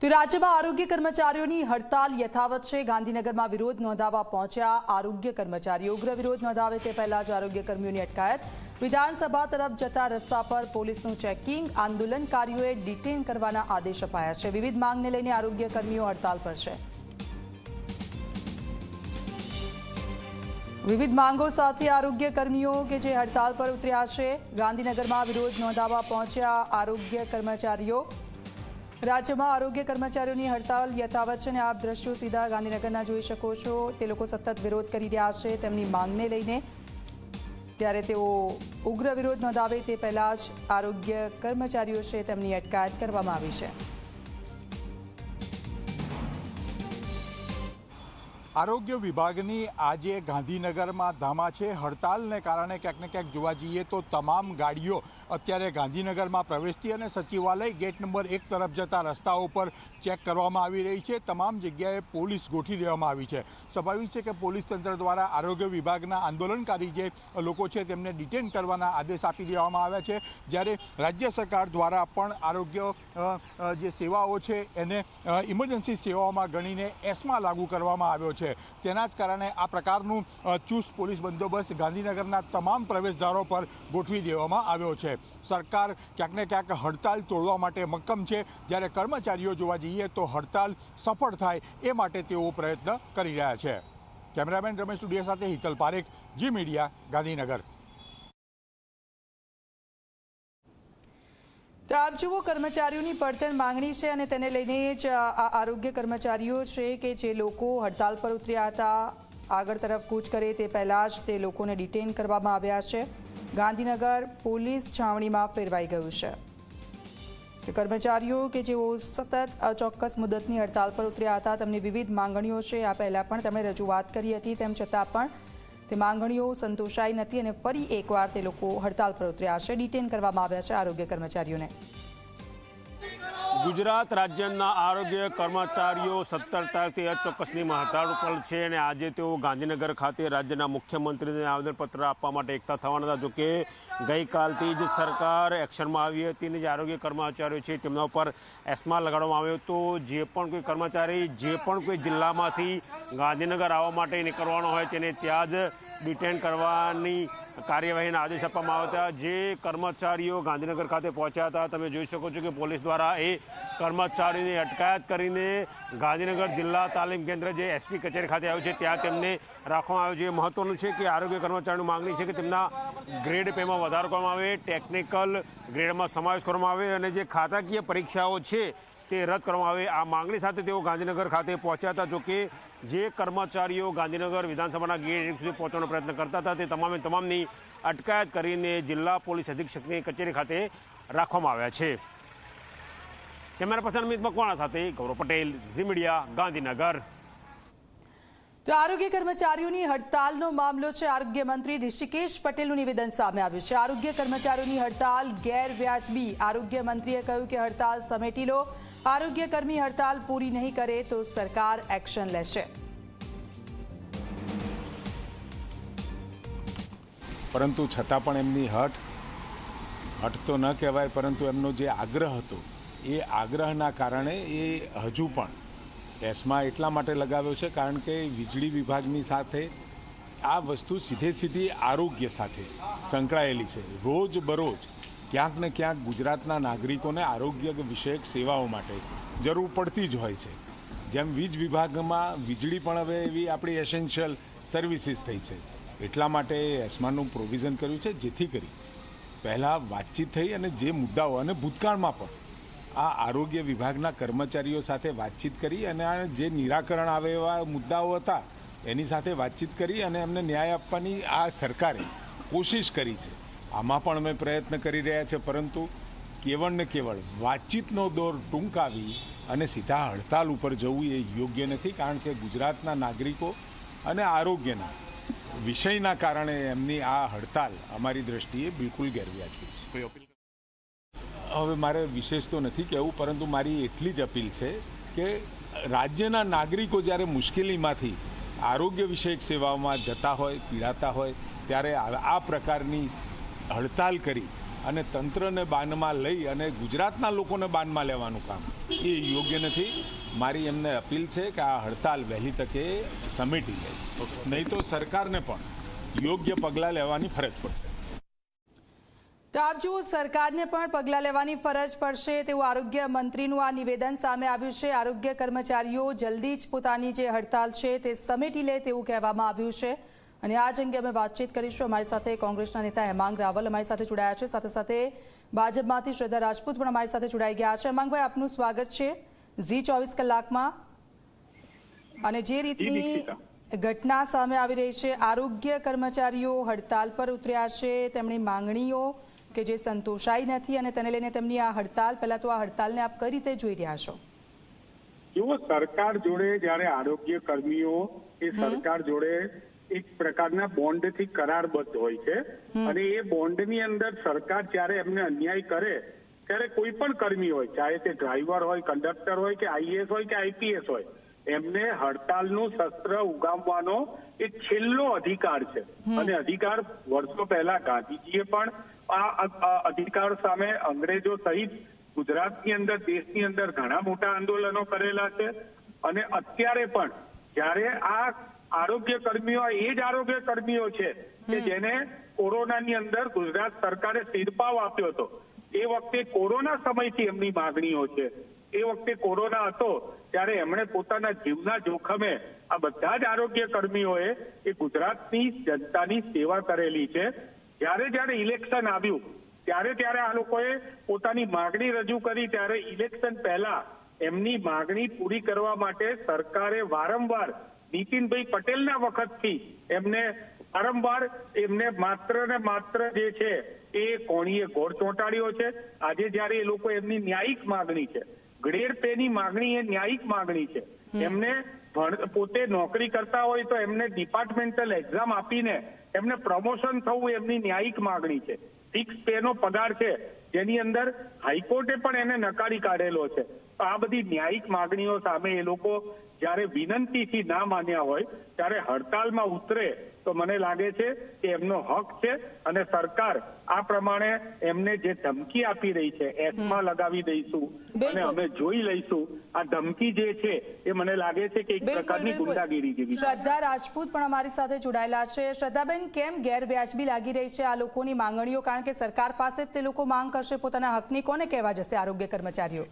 તો રાજ્યમાં આરોગ્ય કર્મચારીઓની હડતાલ યથાવત છે। ગાંધીનગરમાં વિરોધ નોંધાવવા પહોંચ્યા આરોગ્ય કર્મચારીઓ। ઉગ્ર વિરોધ નોંધાવે તે પહેલા જ આરોગ્ય કર્મીઓની અટકાયત। વિધાનસભા તરફ જતા રસ્તા પર પોલીસનું ચેકિંગ। આંદોલનકારીઓએ ડિટેન કરવાના આદેશ અપાયા છે। વિવિધ માંગને લઈને આરોગ્ય કર્મીઓ હડતાલ પર છે। વિવિધ માંગો સાથે આરોગ્ય કર્મીઓ કે જે હડતાલ પર ઉતર્યા છે। ગાંધીનગરમાં વિરોધ નોંધાવવા પહોંચ્યા આરોગ્ય કર્મચારીઓ। રાજ્યમાં આરોગ્ય કર્મચારીઓની હડતાલ યથાવત છે અને આપ દ્રશ્યો સીધા ગાંધીનગરના જોઈ શકો છો। તે લોકો સતત વિરોધ કરી રહ્યા છે તેમની માંગને લઈને, ત્યારે તેઓ ઉગ્ર વિરોધ નોંધાવે તે પહેલા જ આરોગ્ય કર્મચારીઓ છે તેમની અટકાયત કરવામાં આવી છે। આરોગ્ય વિભાગની આજે ગાંધીનગરમાં ધામા છે। હડતાલને કારણે ક્યાંક ને ક્યાંક જોવા જઈએ તો તમામ ગાડીઓ અત્યારે ગાંધીનગરમાં પ્રવેશતી અને સચિવાલય ગેટ નંબર 1 તરફ જતા રસ્તાઓ પર ચેક કરવામાં આવી રહી છે। તમામ જગ્યાએ પોલીસ ગોઠવી દેવામાં આવી છે। સ્વાભાવિક છે કે પોલીસ તંત્ર દ્વારા આરોગ્ય વિભાગના આંદોલનકારી જે લોકો છે તેમને ડિટેન કરવાના આદેશ આપી દેવામાં આવ્યા છે। જ્યારે રાજ્ય સરકાર દ્વારા પણ આરોગ્ય જે સેવાઓ છે એને ઇમરજન્સી સેવાઓમાં ગણીને એસમાં લાગુ કરવામાં આવ્યો છે। તેના જ કારણે આ પ્રકારનું ચુસ્ત પોલીસ બંદોબસ્ત ગાંધીનગરના તમામ પ્રવેશદ્વારો પર ગોઠવી દેવામાં આવ્યો છે। સરકાર ક્યાંક ને ક્યાંક હડતાલ તોડવા માટે મક્કમ છે, જ્યારે કર્મચારીઓ જોવા જઈએ તો હડતાલ સફળ થાય એ માટે તેઓ પ્રયત્ન કરી રહ્યા છે। કેમેરામેન રમેશ ટુડિયા સાથે હિતલ પારેખ, જી મીડિયા, ગાંધીનગર। તો આપ જુઓ, કર્મચારીઓની પડતર માંગણી છે અને તેને લઈને જ આ આરોગ્ય કર્મચારીઓ છે કે જે લોકો હડતાલ પર ઉતર્યા હતા આગળ તરફ કૂચ કરે તે પહેલાં જ તે લોકોને ડિટેન કરવામાં આવ્યા છે। ગાંધીનગર પોલીસ છાવણીમાં ફેરવાઈ ગયું છે। કર્મચારીઓ કે જેઓ સતત અચોક્કસ મુદતની હડતાલ પર ઉતર્યા હતા તેમની વિવિધ માંગણીઓ છે। આ પહેલાં પણ તેમણે રજૂઆત કરી હતી, તેમ છતાં પણ તે માંગણીઓ સંતોષાઈ નથી અને ફરી એકવાર તે લોકો હડતાલ પર ઉતર્યા છે। ડિટેન કરવામાં આવ્યા છે આરોગ્ય કર્મચારીઓને। ગુજરાત રાજ્યના આરોગ્ય કર્મચારીઓ 17 તારીખથી અચોક્કસની હડતાળ પર છે અને આજે તેઓ ગાંધીનગર ખાતે રાજ્યના મુખ્યમંત્રીને આવેદનપત્ર આપવા માટે એકઠા થવાના હતા। જોકે ગઈકાલથી જ સરકાર એક્શનમાં આવી હતી અને જે આરોગ્ય કર્મચારીઓ છે તેમના ઉપર એસમા લગાડવામાં આવ્યો હતો। જે પણ કોઈ કર્મચારી જે પણ કોઈ જિલ્લામાંથી ગાંધીનગર આવવા માટે નીકળવાનો હોય તેને ત્યાં જ ડિટેન કરવાની કાર્યવાહીના આદેશ આપવામાં આવ્યા હતા। જે કર્મચારીઓ ગાંધીનગર ખાતે પહોંચ્યા હતા તમે જોઈ શકો છો કે પોલીસ દ્વારા એ કર્મચારીની અટકાયત કરીને ગાંધીનગર જિલ્લા તાલીમ કેન્દ્ર જે એસપી કચેરી ખાતે આવ્યું છે ત્યાં તેમને રાખવામાં આવ્યું છે। મહત્વનું છે કે આરોગ્ય કર્મચારીની માંગણી છે કે તેમના ગ્રેડ પેમાં વધારો કરવામાં આવે, ટેકનિકલ ગ્રેડમાં સમાવેશ કરવામાં આવે અને જે ખાતાકીય પરીક્ષાઓ છે તે રદ કરવામાં આવે। આ માંગણી સાથે તેઓ ગાંધીનગર ખાતે પહોંચ્યા હતા। જોકે જે કર્મચારીઓ ગાંધીનગર વિધાનસભાના ગેટ સુધી પહોંચવાનો પ્રયત્ન કરતા હતા તે તમામની અટકાયત કરીને જિલ્લા પોલીસ અધિક્ષકની કચેરી ખાતે રાખવામાં આવ્યા છે। કેમેરા પર્સન અમિત મકવાણા સાથે ગૌરવ પટેલ, ઝી મીડિયા, ગાંધીનગર। તો આરોગ્ય કર્મચારીઓની હડતાલનો મામલો છે। આરોગ્ય મંત્રી ઋષિકેશ પટેલનું નિવેદન સામે આવ્યું છે। આરોગ્ય કર્મચારીઓની હડતાલ ગેરવ્યાજબી। આરોગ્ય મંત્રીએ કહ્યું કે હડતાલ સમેટી લો, આરોગ્ય કર્મી હડતાલ પૂરી નહીં કરે તો સરકાર એક્શન લેશે। પરંતુ છતાં પણ એમની હઠ તો ન કહેવાય, પરંતુ એમનો જે આગ્રહ હતો એ આગ્રહના કારણે એ હજુ પણ એસમાં એટલા માટે લગાવ્યો છે કારણ કે વીજળી વિભાગની સાથે આ વસ્તુ સીધી આરોગ્ય સાથે સંકળાયેલી છે। રોજ બરોજ ક્યાંક ને ક્યાંક ગુજરાતના નાગરિકોને આરોગ્ય વિષયક સેવાઓ માટે જરૂર પડતી જ હોય છે। જેમ વીજ વિભાગમાં વીજળી પણ હવે એવી આપણી એસેન્શિયલ સર્વિસીસ થઈ છે, એટલા માટે એસમાનું પ્રોવિઝન કર્યું છે જેથી કરી પહેલાં વાતચીત થઈ અને જે મુદ્દાઓ અને ભૂતકાળમાં પણ આ આરોગ્ય વિભાગના કર્મચારીઓ સાથે વાતચીત કરી અને આ જે નિરાકરણ આવે એવા મુદ્દાઓ હતા એની સાથે વાતચીત કરી અને એમને ન્યાય આપવાની આ સરકારે કોશિશ કરી છે। આમાં પણ અમે પ્રયત્ન કરી રહ્યા છે, પરંતુ કેવળ ને કેવળ વાતચીતનો દોર ટૂંકાવી અને સીધા હડતાલ ઉપર જવું એ યોગ્ય નથી, કારણ કે ગુજરાતના નાગરિકો અને આરોગ્યના વિષયના કારણે એમની આ હડતાલ અમારી દ્રષ્ટિએ બિલકુલ ગેરવ્યાજબી છે। હવે મારે વિશેષ તો નથી કહેવું, પરંતુ મારી એટલી જ અપીલ છે કે રાજ્યના નાગરિકો જ્યારે મુશ્કેલીમાંથી આરોગ્ય વિષયક સેવાઓમાં જતા હોય, પીડાતા હોય, ત્યારે આ પ્રકારની હડતાલ કરી અને તંત્રને બાનમાં લઈ અને ગુજરાતના લોકોને બાનમાં લેવાનું કામ એ યોગ્ય નથી. મારી એમને અપીલ છે કે આ હડતાલ વહેલી તકે સમેટી લે, નહીં તો સરકારને પણ યોગ્ય પગલાં લેવાની ફરજ પડશે. તો આપ જુઓ, સરકારને પણ પગલાં લેવાની ફરજ પડશે તેવું આરોગ્ય મંત્રીનું આ નિવેદન સામે આવ્યું છે. આરોગ્ય કર્મચારીઓ જલ્દી જ પોતાની જે હડતાલ છે તે સમેટી લે તેવું કહેવામાં આવ્યું છે. અને આ જ અંગે અમે વાતચીત કરીશું. અમારી સાથે કોંગ્રેસના નેતા હેમાંગ રાવલ અમારી સાથે જોડાયા છે, સાથે સાથે ભાજપમાંથી શ્રદ્ધા રાજપૂત પણ અમારી સાથે જોડાઈ ગયા છે. હેમાંગભાઈ, આપનું સ્વાગત છે ઝી 24 કલાકમાં. અને જે રીતની ઘટના સામે આવી રહી છે, આરોગ્ય કર્મચારીઓ હડતાલ પર ઉતર્યા છે, તેમની માંગણીઓ કે જે સંતોષાઈ નથી અને તેને લઈને તેમની આ હડતાલ, પહેલા તો આ હડતાલને આપ કઈ રીતે જોઈ રહ્યા છો? જુઓ, સરકાર જોડે જ્યારે આરોગ્ય કર્મીઓ એ સરકાર જોડે એક પ્રકારના બોન્ડથી કરારબદ્ધ હોય છે અને એ બોન્ડની અંદર સરકાર જ્યારે એમને અન્યાય કરે ત્યારે કોઈ પણ કર્મી હોય, ચાહે તે ડ્રાઈવર હોય, કંડક્ટર હોય કે આઈએએસ હોય કે આઈપીએસ હોય, એમને હડતાલનું શસ્ત્ર ઉગામવાનો એક છેલ્લો અધિકાર છે. અને અધિકાર વર્ષો પહેલા ગાંધીજીએ પણ આ અધિકાર સામે અંગ્રેજો સહિત ગુજરાતની અંદર, દેશની અંદર ઘણા મોટા આંદોલનો કરેલા છે. અને અત્યારે પણ જ્યારે આ આરોગ્ય કર્મીઓ, એ જ આરોગ્ય કર્મીઓ છે કે જેને કોરોનાની અંદર ગુજરાત સરકારે શિરપાવ આપ્યો હતો, એ વખતે કોરોના સમયથી એમની માગણીઓ છે. એ વખતે કોરોના હતો ત્યારે એમણે પોતાના જીવના જોખમે આ બધા જ આરોગ્ય કર્મીઓએ એ ગુજરાતની જનતાની સેવા કરેલી છે. જ્યારે ઇલેક્શન આવ્યું ત્યારે આ લોકોએ પોતાની માગણી રજૂ કરી, ત્યારે ઇલેક્શન પહેલા એમની માગણી પૂરી કરવા માટે સરકારે વારંવાર નીતિનભાઈ પટેલના વખતથી એમને માત્ર ને માત્ર જે છે એ કોણીએ ગોળ ચોંટાડ્યો છે. આજે જ્યારે એ લોકો એમની ન્યાયિક માગણી છે, ગ્રેડ પે ની માગણી એ ન્યાયિક માગણી છે. એમને પોતે નોકરી કરતા હોય તો એમને ડિપાર્ટમેન્ટલ એક્ઝામ આપીને એમને પ્રમોશન થવું એમની ન્યાયિક માગણી છે. ફિક્સ પે નો પગાર છે જેની અંદર હાઈકોર્ટે પણ એને નકારી કાઢેલો છે. તો આ બધી ન્યાયિક માગણીઓ સામે એ લોકો જ્યારે વિનંતીથી ના માન્યા હોય ત્યારે હડતાલમાં ઉતરે તો મને લાગે છે કે એમનો હક છે. અને સરકાર આ પ્રમાણે એમને જે ધમકી આપી રહી છે, એસમાં લગાવી દઈશું અને અમે જોઈ લઈશું, આ ધમકી જે છે એ મને લાગે છે કે એક પ્રકારની ગુંડાગીરી જેવી. શ્રદ્ધા રાજપૂત પણ અમારી સાથે જોડાયેલા છે. શ્રદ્ધાબેન, કેમ ગેરવ્યાજબી લાગી રહી છે આ લોકોની માંગણીઓ? કારણ કે સરકાર પાસે જ તે લોકો માંગ કરશે, પોતાના હકની કોને કહેવા જશે આરોગ્ય કર્મચારીઓ?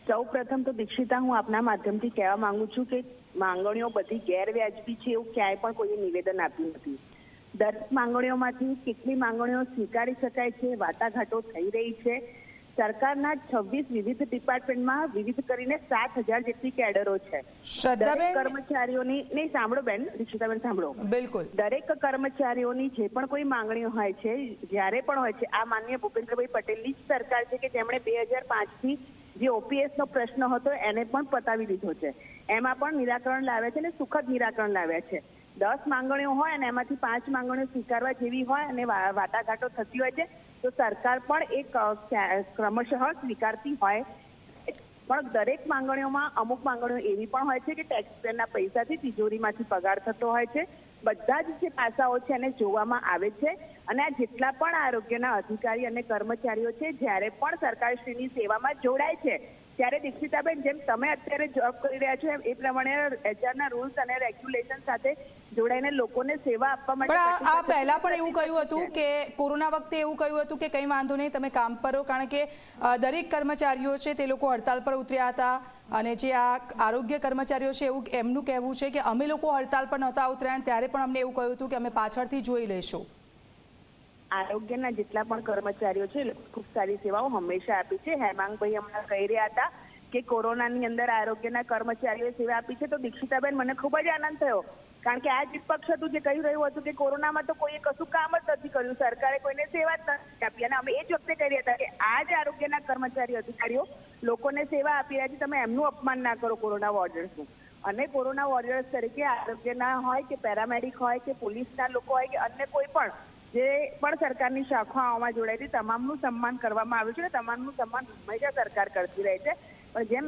સૌ પ્રથમ તો દીક્ષિતા, હું આપના માધ્યમથી કહેવા માંગુ છું કે માંગણીઓ બધી ગેરવ્યાજબી છે એવું ક્યાંય પણ કોઈએ નિવેદન આપ્યું નથી. દરેક માંગણીઓમાંથી કેટલી માંગણીઓ સ્વીકારી શકાય છે, વાટાઘાટો થઈ રહી છે. સરકારના 26 વિવિધ ડિપાર્ટમેન્ટમાં વિવિધ કરીને 7,000 જેટલી કેડરો છે. દરેક કર્મચારીઓની નહીં, સાંભળો બેન, દીક્ષિતાબેન સાંભળો. બિલકુલ. દરેક કર્મચારીઓની જે પણ કોઈ માંગણીઓ હોય છે, જ્યારે પણ હોય છે, આ માનનીય ભૂપેન્દ્રભાઈ પટેલની જ સરકાર છે કે જેમણે 2005થી જે ઓપીએસ નો પ્રશ્ન હતો એને પણ પતાવી દીધો છે. એમાં પણ નિરાકરણ લાવ્યા છે અને સુખદ નિરાકરણ લાવ્યા છે. 10 માંગણીઓ હોય અને એમાંથી 5 માંગણીઓ સ્વીકારવા જેવી હોય અને વાટાઘાટો થતી હોય છે તો સરકાર પણ એક ક્રમશઃ સ્વીકારતી હોય. પણ દરેક માંગણીઓમાં અમુક માંગણીઓ એવી પણ હોય છે કે ટેક્સપેયરના પૈસાથી તિજોરીમાંથી પગાર થતો હોય છે. બધા જ જે પાસાઓ છે એને જોવામાં આવે છે. અને આ જેટલા પણ આરોગ્યના અધિકારી અને કર્મચારીઓ છે, જ્યારે પણ સરકારશ્રીની સેવામાં જોડાય છે ત્યારે દીક્ષિતાબેન, જેમ તમે અત્યારે જોબ કરી રહ્યા છો એ પ્રમાણે એચઆરના રૂલ્સ અને રેગ્યુલેશન સાથે જોડાઈને લોકોને સેવા આપવા માટે. પણ આ પહેલા પણ એવું કહ્યું હતું કે કોરોના વખતે એવું કહ્યું હતું કે કંઈ વાંધો નહીં, તમે કામ કરો, કારણ કે દરેક કર્મચારીઓ છે તે લોકો હડતાલ પર ઉતર્યા હતા. અને જે આ આરોગ્ય કર્મચારીઓ છે એવું એમનું કહેવું છે કે અમે લોકો હડતાલ પર નહોતા ઉતર્યા ત્યારે પણ અમને એવું કહ્યું હતું કે અમે પાછળથી જોઈ લઈશું. આરોગ્યના જેટલા પણ કર્મચારીઓ છે ખૂબ સારી સેવાઓ હંમેશા આપી છે. હેમાંગભાઈ હમણાં કહી રહ્યા હતા કે કોરોનાની અંદર આરોગ્યના કર્મચારીઓએ સેવા આપી છે. તો દીક્ષિતાબેન, મને ખૂબ જ આનંદ થયો, કારણ કે આ જ વિપક્ષ હતું જે કહી રહ્યું હતું કે કોરોનામાં તો કોઈએ કશું કામ જ નથી કર્યું, સરકારે કોઈને સેવા જ નથી આપી. અને અમે એ જ વખતે કહી રહ્યા હતા કે આ જ આરોગ્યના કર્મચારી અધિકારીઓ લોકોને સેવા આપી રહ્યા છે, તમે એમનું અપમાન ના કરો કોરોના વોરિયર્સનું. અને કોરોના વોરિયર્સ તરીકે આરોગ્યના હોય કે પેરામેડિક હોય કે પોલીસના લોકો હોય કે અન્ય કોઈ પણ જે પણ સરકારની શાખાઓમાં જોડાયેલી તમામનું સન્માન કરવામાં આવ્યું છે. તમામનું સન્માન હંમેશા સરકાર કરતી રહે છે. પણ જેમ